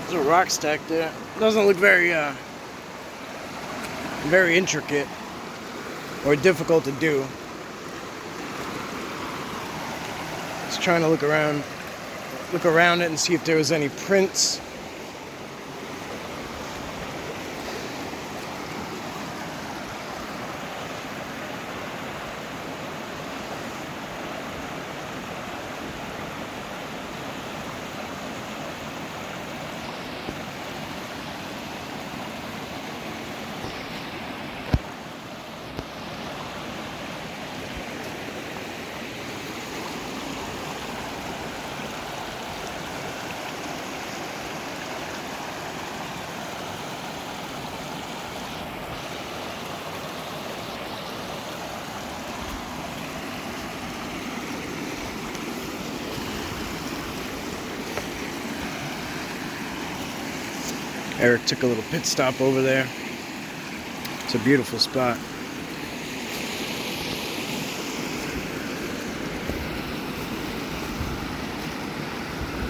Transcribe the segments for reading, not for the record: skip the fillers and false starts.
There's a rock stack there. Doesn't look very intricate or difficult to do. Just trying to look around it and see if there was any prints. Eric took a little pit stop over there. It's a beautiful spot.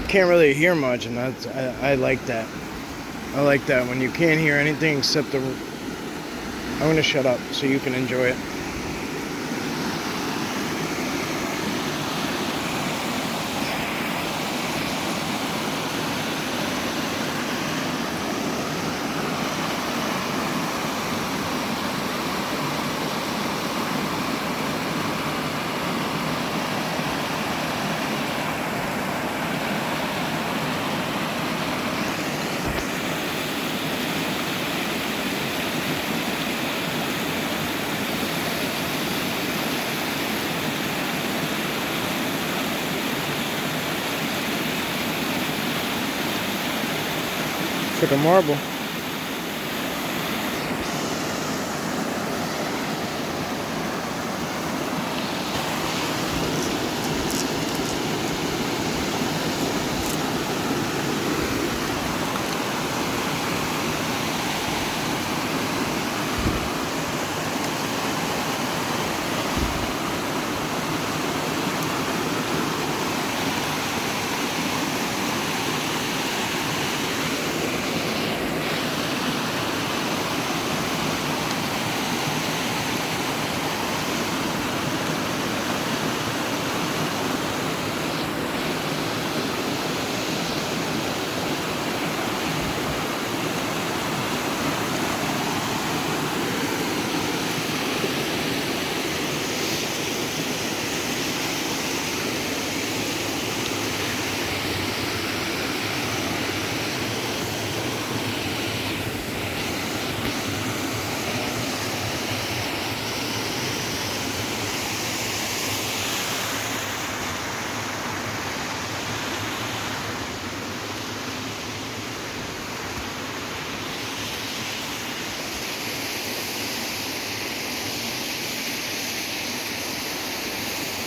Can't really hear much, and I like that. I like that when you can't hear anything except the... I'm gonna shut up so you can enjoy it. It's like a marble.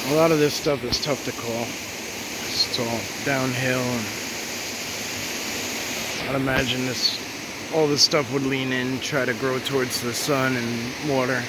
A lot of this stuff is tough to call. It's all downhill, and I'd imagine all this stuff would lean in, try to grow towards the sun and water.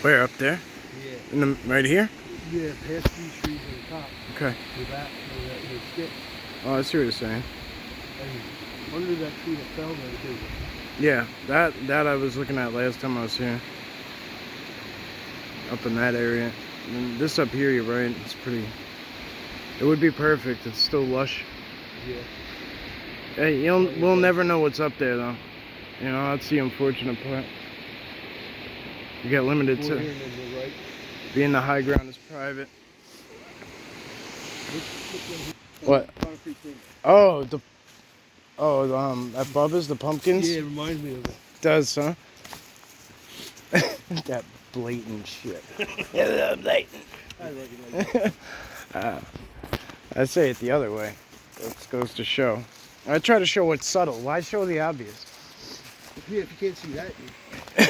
Where, up there? Yeah. Right here? Yeah, past these trees on the top. Okay. With that, the stick. Oh, I see what you're saying. And under that tree that fell there too. Yeah, that I was looking at last time I was here. Up in that area. And this up here, you're right, it's pretty... It would be perfect, it's still lush. Yeah. Hey, we'll never know what's up there though. You know, that's the unfortunate part. You get limited More to here and then the right. being the high ground is private. Look What? concrete thing. Oh, that Bubba's, the pumpkins? Yeah, it reminds me of it. Does, huh? That blatant shit. Yeah, blatant. I recognize it. I say it the other way. That goes to show. I try to show what's subtle. Why show the obvious? If you can't see that, you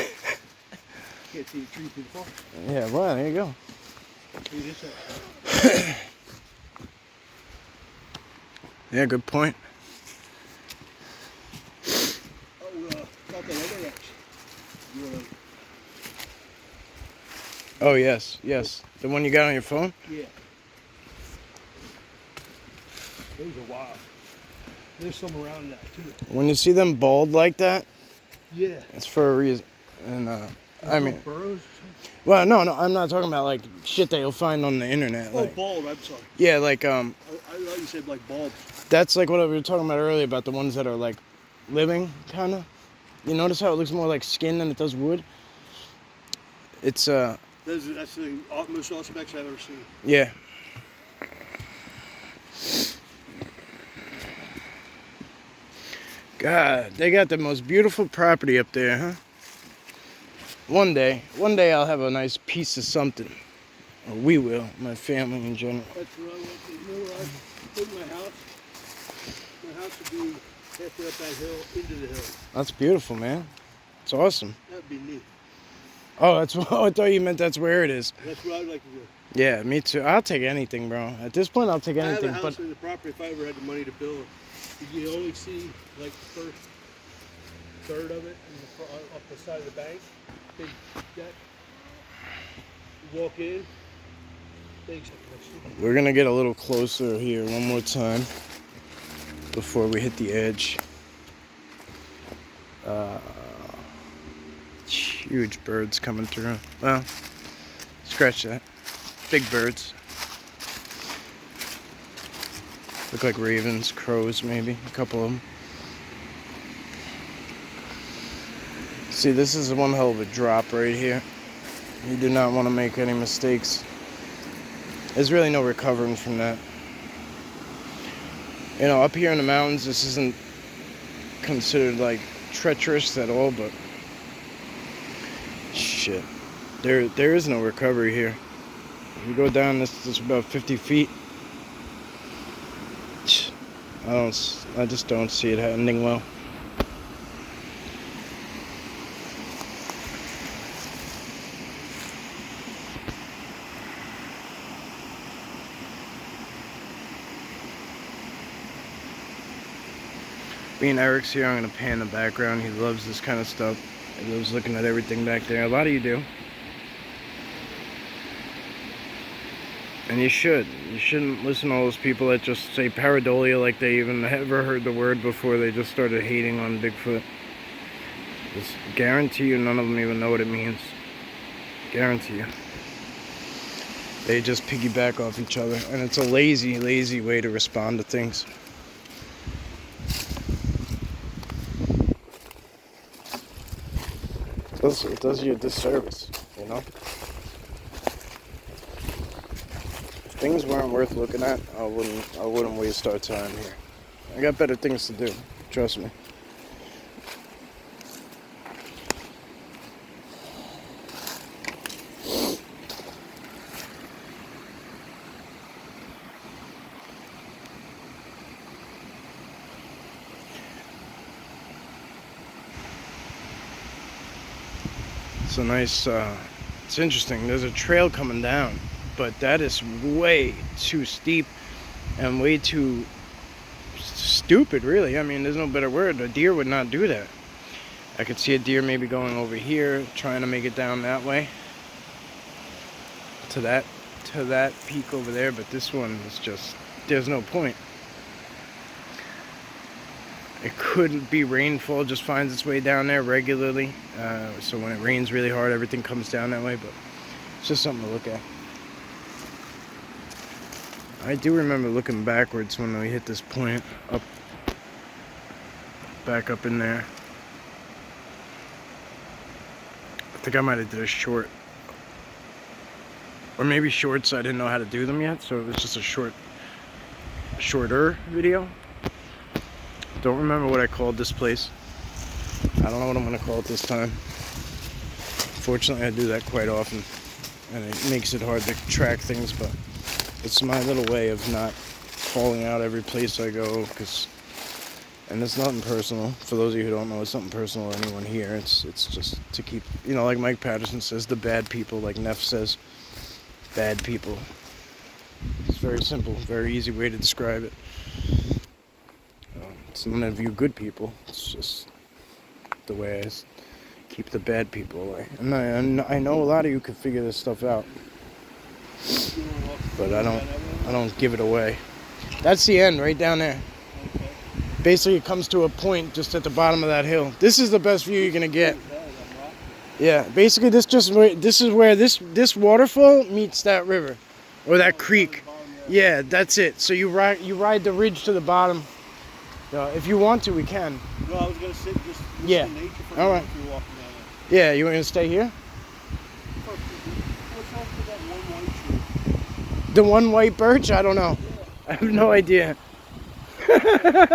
can't see the tree too far. Yeah, well, there you go. See this out. Yeah, good point. Oh, got that other X. You wanna? Oh, yes, yes. The one you got on your phone? Yeah. Those are wild. There's some around that too. When you see them bald like that, Yeah. it's for a reason. And, I mean, burrows. well, no, I'm not talking about like shit that you'll find on the internet. Oh, Like, bald. I'm sorry. yeah, like, I thought you said like bulbs. that's like what we were talking about earlier about the ones that are like living, kind of. You notice how it looks more like skin than it does wood? It's, That's the most awesome X I've ever seen. yeah. God, they got the most beautiful property up there, huh? One day I'll have a nice piece of something. Or we will, my family in general. That's what I want to do. You know where I put my house? My house would be halfway up that hill into the hill. That's beautiful, man. It's awesome. That'd be neat. Oh, that's what I thought you meant that's where it is. That's what I'd like to do. Yeah, me too. I'll take anything, bro. At this point, I'll take anything. I have a house But in the property if I ever had the money to build. You can only see like the first third of it up the side of the bank. Big deck. You walk in. Thanks. we're gonna get a little closer here one more time before we hit the edge. Huge birds coming through. Well, scratch that. Big birds. Look like ravens, crows, maybe a couple of them. See, this is one hell of a drop right here. You do not want to make any mistakes. There's really no recovering from that. You know, up here in the mountains, this isn't considered like treacherous at all, but shit, there is no recovery here. You go down this about 50 feet. I just don't see it ending well. Being Eric's here, I'm going to pan the background. He loves this kind of stuff. He loves looking at everything back there. A lot of you do. And you should. You shouldn't listen to all those people that just say pareidolia like they even ever heard the word before they just started hating on Bigfoot. Just guarantee you none of them even know what it means. Guarantee you. They just piggyback off each other. And it's a lazy, lazy way to respond to things. It does you a disservice, you know? If things weren't worth looking at, I wouldn't waste our time here. I got better things to do, trust me. It's a nice, it's interesting. There's a trail coming down, but that is way too steep and way too stupid, really. I mean, there's no better word. A deer would not do that. I could see a deer maybe going over here, trying to make it down that way to that peak over there, but this one is just, there's no point. It couldn't be rainfall, just finds its way down there regularly. So when it rains really hard, everything comes down that way, but it's just something to look at. I do remember looking backwards when we hit this point, back up in there. think I might have did a short. Or maybe shorts, I didn't know how to do them yet, so it was just a shorter video. Don't remember what I called this place. I don't know what I'm gonna call it this time. Fortunately, I do that quite often, and it makes it hard to track things, but it's my little way of not calling out every place I go, and it's nothing personal. For those of you who don't know, it's nothing personal to anyone here. It's just to keep, like Mike Patterson says, the bad people, like Neff says, bad people. It's very simple, very easy way to describe it. It's none of you good people. It's just the way I keep the bad people away. And I know a lot of you can figure this stuff out, but I don't give it away. That's the end right down there. Okay. Basically, it comes to a point just at the bottom of that hill. This is the best view you're gonna get. Yeah, basically this is where this waterfall meets that river, or that creek. Yeah, that's it. So you ride the ridge to the bottom. If you want to, we can. No, I was gonna sit just listen Yeah. to nature for All a right. minute if you're walking down there. Yeah, you want to stay here? What's up with that one white tree? The one white birch? I don't know. I have no idea. More than one.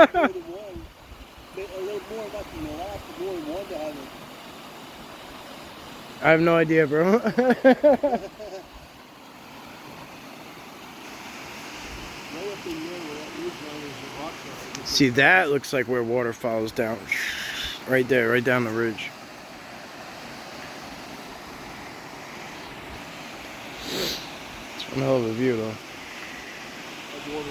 A little more about the lap, more than one down there. I have no idea, bro. See, that looks like where water follows down. Right there, right down the ridge. It's one hell of a view, though.